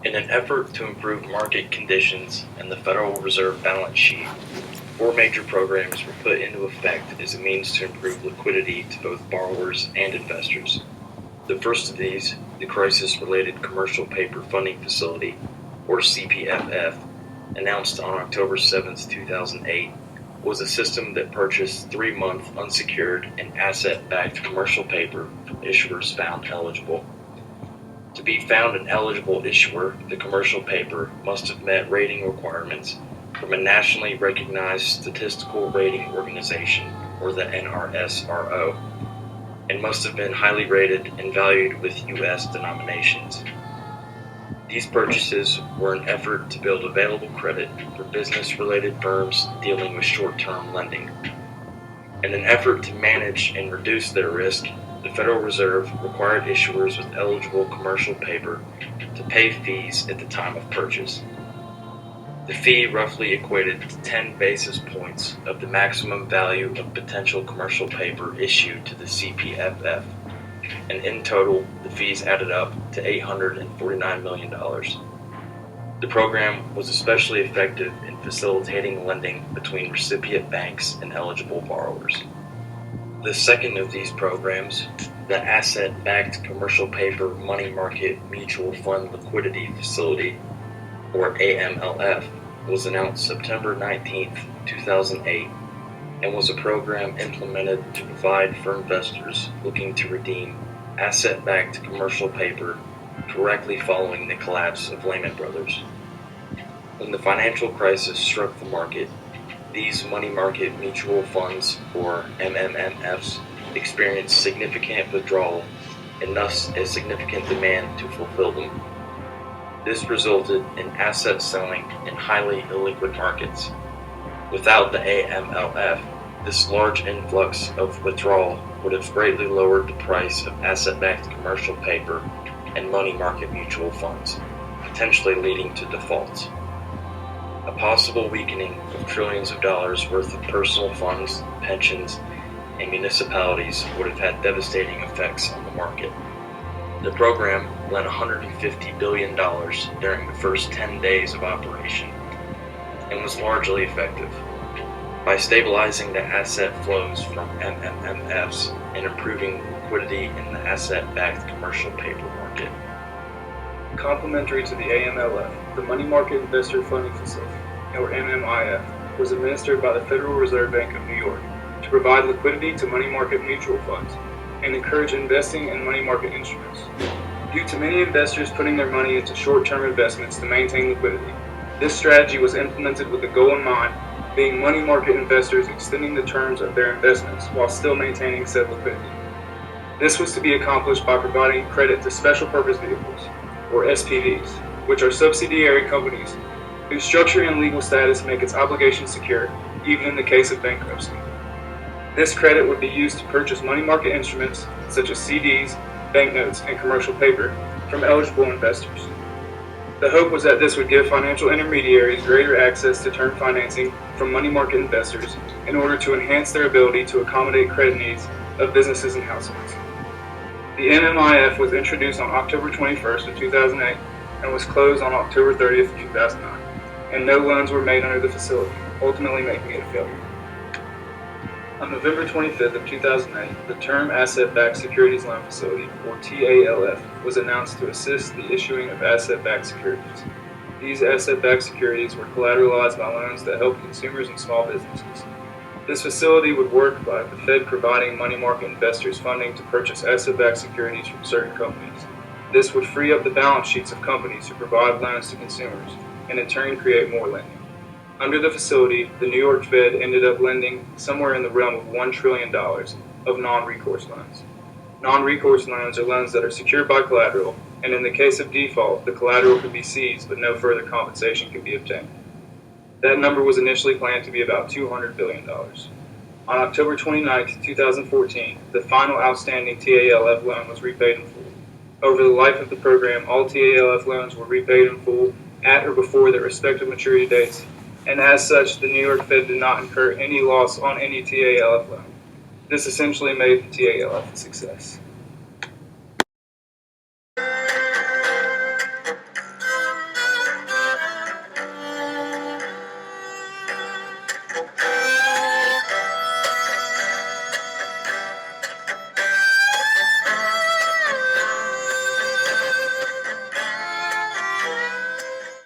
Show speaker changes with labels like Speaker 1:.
Speaker 1: In an effort to improve market conditions and the Federal Reserve balance sheet, four major programs were put into effect as a means to improve liquidity to both borrowers and investors. The first of these, the Crisis-Related Commercial Paper Funding Facility, or CPFF, announced on October 7, 2008, was a system that purchased 3-month unsecured and asset-backed commercial paper from issuers found eligible. To be found an eligible issuer, the commercial paper must have met rating requirements from a nationally recognized statistical rating organization, or the NRSRO, and must have been highly rated and valued with U.S. denominations. These purchases were an effort to build available credit for business-related firms dealing with short-term lending. In an effort to manage and reduce their risk, the Federal Reserve required issuers with eligible commercial paper to pay fees at the time of purchase. The fee roughly equated to 10 basis points of the maximum value of potential commercial paper issued to the CPFF, and in total, the fees added up to $849 million. The program was especially effective in facilitating lending between recipient banks and eligible borrowers. The second of these programs, the Asset-Backed Commercial Paper Money Market Mutual Fund Liquidity Facility, or AMLF, was announced September 19, 2008, and was a program implemented to provide for investors looking to redeem asset-backed commercial paper directly following the collapse of Lehman Brothers. When the financial crisis struck the market, these money market mutual funds, or MMMFs, experienced significant withdrawal and thus a significant demand to fulfill them. This resulted in asset selling in highly illiquid markets. Without the AMLF, this large influx of withdrawal would have greatly lowered the price of asset-backed commercial paper and money market mutual funds, potentially leading to defaults. A possible weakening of trillions of dollars worth of personal funds, pensions, and municipalities would have had devastating effects on the market. The program lent $150 billion during the first 10 days of operation and was largely effective. By stabilizing the asset flows from MMMFs and improving liquidity in the asset-backed commercial paper market.
Speaker 2: Complementary to the AMLF, the Money Market Investor Funding Facility, or MMIF, was administered by the Federal Reserve Bank of New York to provide liquidity to money market mutual funds and encourage investing in money market instruments. Due to many investors putting their money into short-term investments to maintain liquidity, this strategy was implemented with the goal in mind being money market investors extending the terms of their investments while still maintaining said liquidity. This was to be accomplished by providing credit to special purpose vehicles, or SPVs, which are subsidiary companies whose structure and legal status make its obligations secure, even in the case of bankruptcy. This credit would be used to purchase money market instruments, such as CDs, banknotes, and commercial paper, from eligible investors. The hope was that this would give financial intermediaries greater access to term financing from money market investors in order to enhance their ability to accommodate credit needs of businesses and households. The MMIF was introduced on October 21st of 2008 and was closed on October 30th of 2009, and no loans were made under the facility, ultimately making it a failure. On November 25th of 2008, the Term Asset-Backed Securities Loan Facility, or TALF, was announced to assist the issuing of asset-backed securities. These asset-backed securities were collateralized by loans that help consumers and small businesses. This facility would work by the Fed providing money market investors funding to purchase asset-backed securities from certain companies. This would free up the balance sheets of companies who provide loans to consumers, and in turn create more lending. Under the facility, the New York Fed ended up lending somewhere in the realm of $1 trillion of non-recourse loans. Non-recourse loans are loans that are secured by collateral, and in the case of default, the collateral could be seized but no further compensation could be obtained. That number was initially planned to be about $200 billion. On October 29, 2014, the final outstanding TALF loan was repaid in full. Over the life of the program, all TALF loans were repaid in full at or before their respective maturity dates, and as such, the New York Fed did not incur any loss on any TALF loan. This essentially made the TALF a success.